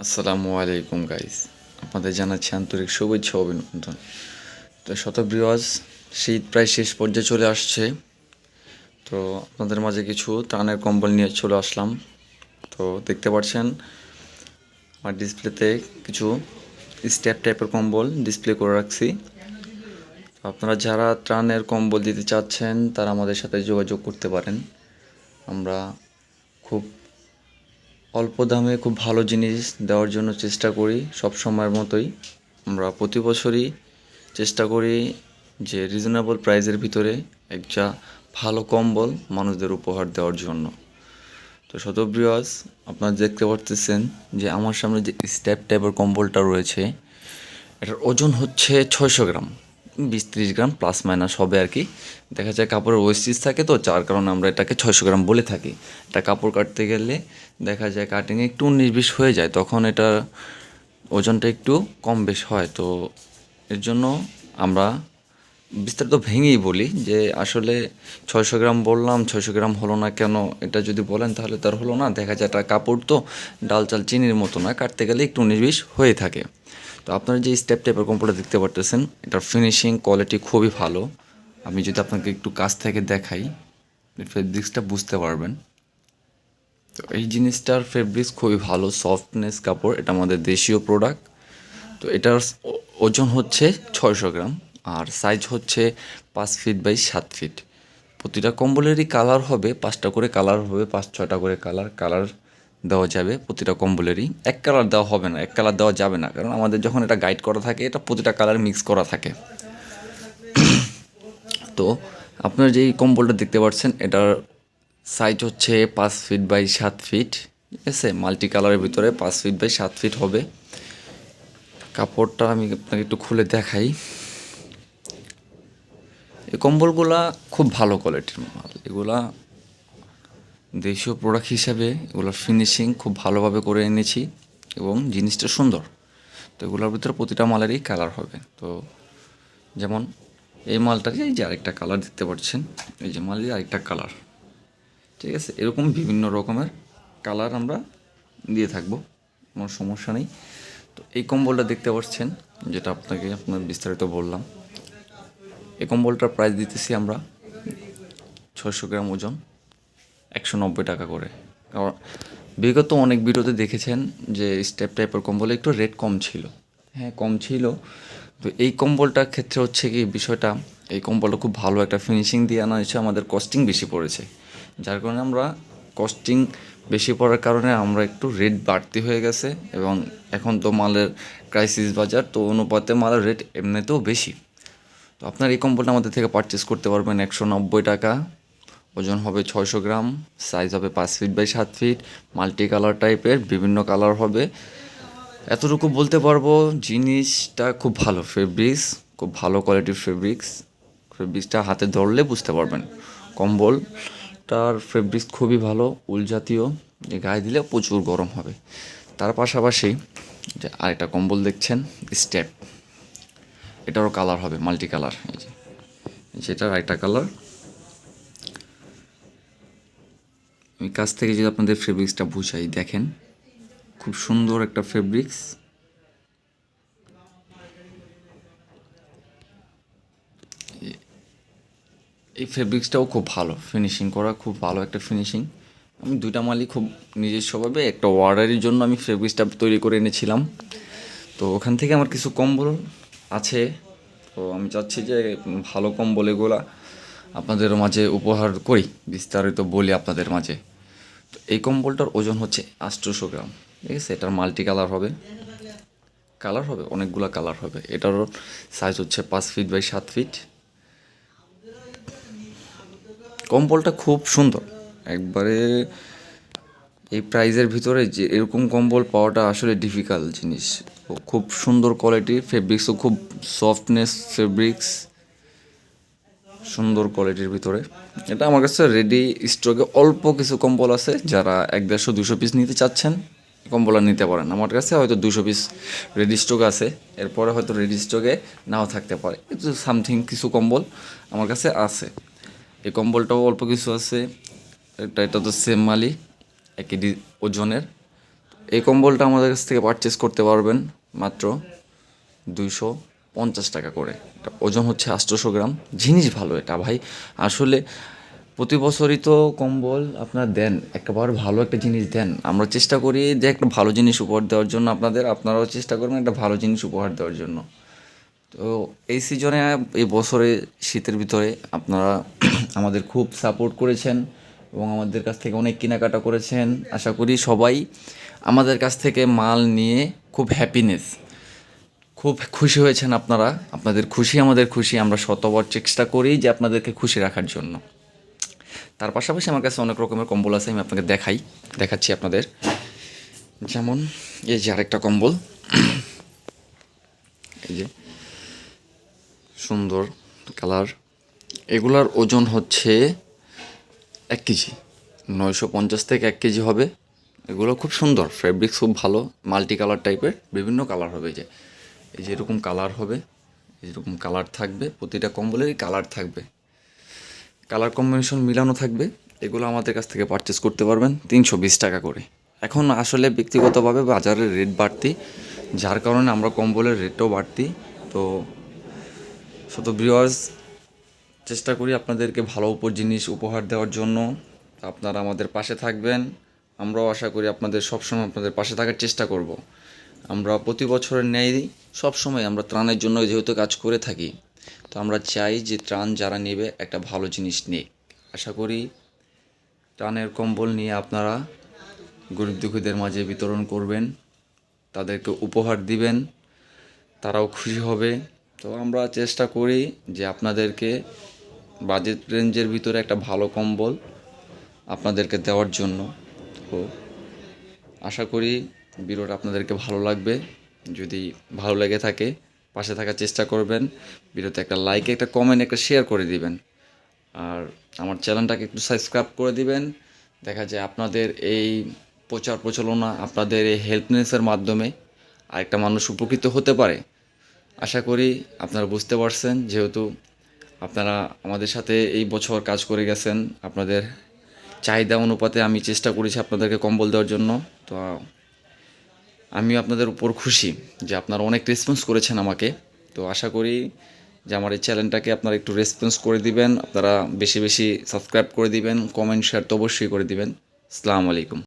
আসসালামু আলাইকুম গাইস, আপনাদের জানাচ্ছি আন্তরিক শুভেচ্ছা ও অভিনন্দন। তো শতবৃহৎ শীত প্রায় শেষ পর্যায়ে চলে আসছে। তো আপনাদের মাঝে কিছু ত্রাণের কম্বল নিয়ে চলে আসলাম। তো দেখতে পাচ্ছেন আমার ডিসপ্লেতে কিছু স্টেপ টাইপের কম্বল ডিসপ্লে করে রাখছি। তো আপনারা যারা ত্রাণের কম্বল দিতে চাচ্ছেন তারা আমাদের সাথে যোগাযোগ করতে পারেন। আমরা খুব অল্প দামে খুব ভালো জিনিস দেওয়ার জন্য চেষ্টা করি সব সময়ের মতোই। আমরা প্রতি বছরই চেষ্টা করি যে রিজনেবল প্রাইসের ভিতরে একটা ভালো কম্বল মানুষদের উপহার দেওয়ার জন্য। তো শতবৃহৎ আপনারা দেখতে পারতেছেন যে আমার সামনে যে স্টেপ টাইপের কম্বলটা রয়েছে, এটার ওজন হচ্ছে 600 গ্রাম, 20-30 গ্রাম প্লাস মাইনাস হবে আর কি। দেখা যায় কাপড়ের ওয়েস্টেজ থাকে, তো যার কারণে আমরা এটাকে 600 গ্রাম বলে থাকি। এটা কাপড় কাটতে গেলে দেখা যায় কাটিংয়ে একটু 19-20 হয়ে যায়, তখন এটা ওজনটা একটু কম বেশ হয়। তো এর জন্য আমরা বিস্তারিত ভেঙেই বলি যে আসলে 600 গ্রাম বললাম, 600 গ্রাম হলো না কেন, এটা যদি বলেন তাহলে তার হলো না। দেখা যায় এটা কাপড় তো ডাল চাল চিনির মতো না, কাটতে গেলে একটু 19-20 হয়ে থাকে। তো আপনারা যে স্টেপ টাইপের কম্বলটা দেখতে পারতেছেন, এটার ফিনিশিং কোয়ালিটি খুবই ভালো। আমি যদি আপনাকে একটু কাছ থেকে দেখাই, ফেব্রিক্সটা বুঝতে পারবেন। তো এই জিনিসটার ফেব্রিক্স খুবই ভালো, সফটনেস কাপড়, এটা আমাদের দেশীয় প্রোডাক্ট। তো এটার ওজন হচ্ছে 600 গ্রাম, আর সাইজ হচ্ছে 5 ফিট বাই 7 ফিট। প্রতিটা কম্বলেরই কালার হবে 5টা করে কালার হবে, 5-6টা করে কালার দেওয়া যাবে প্রতিটা কম্বলেরই। এক কালার দেওয়া হবে না, এক কালার দেওয়া যাবে না, কারণ আমাদের যখন এটা গাইড করা থাকে এটা প্রতিটা কালার মিক্স করা থাকে। তো আপনার যেই কম্বলটা দেখতে পাচ্ছেন এটার সাইজ হচ্ছে 5 ফিট বাই 7 ফিট, ঠিক আছে। মাল্টি কালারের ভিতরে 5 ফিট বাই 7 ফিট হবে। কাপড়টা আমি আপনাকে একটু খুলে দেখাই। এই কম্বলগুলা খুব ভালো কোয়ালিটির মাল, এগুলা দেশীয় প্রোডাক্ট হিসাবে এগুলোর ফিনিশিং খুব ভালোভাবে করে এনেছি এবং জিনিসটা সুন্দর। তো এগুলোর ভিতরে প্রতিটা মালেরই কালার হবে। তো যেমন এই মালটারই এই যে আরেকটা কালার দেখতে পাচ্ছেন, এই যে মালের আরেকটা কালার, ঠিক আছে। এরকম বিভিন্ন রকমের কালার আমরা দিয়ে থাকবো, কোনো সমস্যা নেই। তো এই কম্বলটা দেখতে পাচ্ছেন, যেটা আপনার বিস্তারিত বললাম, এই কম্বলটার প্রাইস দিতেছি আমরা 600 গ্রাম ওজন 190 টাকা করে। কারণ বিগত অনেক ভিডিওতে দেখেছেন যে স্টেপ টাইপের কম্বলে একটু রেট কম ছিল, হ্যাঁ কম ছিল। তো এই কম্বলটার ক্ষেত্রে হচ্ছে কি বিষয়টা, এই কম্বলটা খুব ভালো একটা ফিনিশিং দিয়ে আনা হয়েছে, আমাদের কস্টিং বেশি পড়েছে, যার কারণে আমরা কস্টিং বেশি পড়ার কারণে আমরা একটু রেট বাড়তি হয়ে গেছে। এবং এখন তো মালের ক্রাইসিস বাজার, তো অনুপাতে মালের রেট এমনিতেও বেশি। তো আপনার এই কম্বলটা আমাদের থেকে পারচেস করতে পারবেন 190 টাকা। ওজন হবে 600 গ্রাম, সাইজ হবে 5 feet by 7 feet, multi colour টাইপের, বিভিন্ন কালার হবে। এতটুকু বলতে পারবো জিনিসটা খুব ভালো, ফেব্রিক্স খুব ভালো কোয়ালিটির ফেব্রিক্সটা হাতে ধরলে বুঝতে পারবেন। কম্বলটার ফেব্রিক্স খুবই ভালো, উল জাতীয়, যে গায়ে দিলে প্রচুর গরম হবে। তার পাশাপাশি যে আরেকটা কম্বল দেখছেন স্টেপ, এটারও কালার হবে মাল্টি কালার, এই যে যেটার আরেকটা কালার। আমি কাছ থেকে যদি আপনাদের ফেব্রিক্সটা বুঝাই, দেখেন খুব সুন্দর একটা ফেব্রিক্স। এই ফেব্রিক্সটাও খুব ভালো ফিনিশিং করা, খুব ভালো একটা ফিনিশিং। আমি দুইটা মালই খুব নিজস্বভাবে একটা অর্ডারের জন্য আমি ফেব্রিক্সটা তৈরি করে এনেছিলাম। তো ওখান থেকে আমার কিছু কম্বল আছে। তো আমি চাচ্ছি যে ভালো কম্বল এগুলা আপনাদের মাঝে উপহার করি, বিস্তারিত বলি আপনাদের মাঝে। তো এই কম্বলটার ওজন হচ্ছে 800 গ্রাম, ঠিক আছে। এটার মাল্টি কালার হবে অনেকগুলো কালার হবে। এটারও সাইজ হচ্ছে 5 ফিট বাই 7 ফিট। কম্বলটা খুব সুন্দর একবারে। এই প্রাইজের ভিতরে যে এরকম কম্বল পাওয়াটা আসলে ডিফিকাল্ট জিনিস। খুব সুন্দর কোয়ালিটি, ফেব্রিক্সও খুব সফটনেস ফেব্রিক্স, সুন্দর কোয়ালিটির ভিতরে। এটা আমার কাছে রেডি স্টকে অল্প কিছু কম্বল আছে, যারা 150-200 পিস নিতে চাচ্ছেন কম্বল আর নিতে পারেন। আমার কাছে হয়তো 200 পিস রেডি স্টক আছে, এরপরে হয়তো রেডি স্টকে নাও থাকতে পারে, কিন্তু সামথিং কিছু কম্বল আমার কাছে আছে। এই কম্বলটাও অল্প কিছু আছে, এটা তো সেম মালই, একই ওজনের। এই কম্বলটা আমাদের কাছ থেকে পারচেস করতে পারবেন মাত্র 250 টাকা করে। এটা ওজন হচ্ছে 800 গ্রাম। জিনিস ভালো এটা ভাই, আসলে প্রতি বছরই তো কম্বল আপনার দেন, একবার ভালো একটা জিনিস দেন। আমরা চেষ্টা করি যে একটা ভালো জিনিস উপহার দেওয়ার জন্য আপনাদের, আপনারাও চেষ্টা করবেন একটা ভালো জিনিস উপহার দেওয়ার জন্য। তো এই সিজনে, এই বছরে শীতের ভিতরে আপনারা আমাদের খুব সাপোর্ট করেছেন এবং আমাদের কাছ থেকে অনেক কেনাকাটা করেছেন। আশা করি সবাই আমাদের কাছ থেকে মাল নিয়ে খুব হ্যাপিনেস, খুব খুশি হয়েছেন আপনারা। আপনাদের খুশি আমাদের খুশি, আমরা শতবার চেষ্টা করি যে আপনাদেরকে খুশি রাখার জন্য। তার পাশাপাশি আমার কাছে অনেক রকমের কম্বল আছে, আমি আপনাকে দেখাচ্ছি আপনাদের। যেমন এই যে আরেকটা কম্বল, এই যে সুন্দর কালার। এগুলার ওজন হচ্ছে 1 কেজি, 950 থেকে 1 কেজি হবে। এগুলো খুব সুন্দর, ফেব্রিক্স খুব ভালো, মাল্টি কালার টাইপের, বিভিন্ন কালার হবে। এই যে এরকম কালার হবে, এরকম কালার থাকবে, প্রতিটা কম্বলেরই কালার থাকবে, কালার কম্বিনেশন মিলানো থাকবে। এগুলো আমাদের কাছ থেকে পারচেস করতে পারবেন 320 টাকা করে। এখন আসলে ব্যক্তিগতভাবে বাজারের রেট বাড়তি, যার কারণে আমরা কম্বলের রেটও বাড়তি। তো শত ভিউয়ার্স, চেষ্টা করি আপনাদেরকে ভালো জিনিস উপহার দেওয়ার জন্য। আপনারা আমাদের পাশে থাকবেন, আমরাও আশা করি আপনাদের সবসময় আপনাদের পাশে থাকার চেষ্টা করব। আমরা প্রতি বছরের ন্যায় সবসময় আমরা ত্রাণের জন্য যেহেতু কাজ করে থাকি, তো আমরা চাই যে ত্রাণ যারা নেবে একটা ভালো জিনিস নিক। আশা করি ত্রাণের কম্বল নিয়ে আপনারা গরিব দুঃখীদের মাঝে বিতরণ করবেন, তাদেরকে উপহার দিবেন, তারাও খুশি হবে। তো আমরা চেষ্টা করি যে আপনাদেরকে বাজেট রেঞ্জের ভিতরে একটা ভালো কম্বল আপনাদেরকে দেওয়ার জন্য। তো আশা করি ভিডিওটা আপনাদেরকে ভালো লাগবে। যদি ভালো লেগে থাকে পাশে থাকার চেষ্টা করবেন, ভিডিওতে একটা লাইক, একটা কমেন্ট, একটা শেয়ার করে দিবেন। আর আমার চ্যানেলটাকে একটু সাবস্ক্রাইব করে দিবেন। দেখা যায় আপনাদের এই প্রচার প্রচারণা, আপনাদের এই হেল্পনেসের মাধ্যমে আরেকটা মানুষ উপকৃত হতে পারে। আশা করি আপনারা বুঝতে পারছেন, যেহেতু আপনারা আমাদের সাথে এই বছর কাজ করে গেছেন। আপনাদের চাহিদা অনুপাতে আমি চেষ্টা করেছি আপনাদেরকে কম্বল দেওয়ার জন্য। তো আমিও আপনাদের উপর খুশি যে আপনারা অনেক রেসপন্স করেছেন আমাকে। তো আশা করি যে আমার এই চ্যানেলটাকে আপনারা একটু রেসপন্স করে দিবেন, আপনারা বেশি বেশি সাবস্ক্রাইব করে দিবেন, কমেন্ট শেয়ার তো অবশ্যই করে দিবেন। আসসালামু আলাইকুম।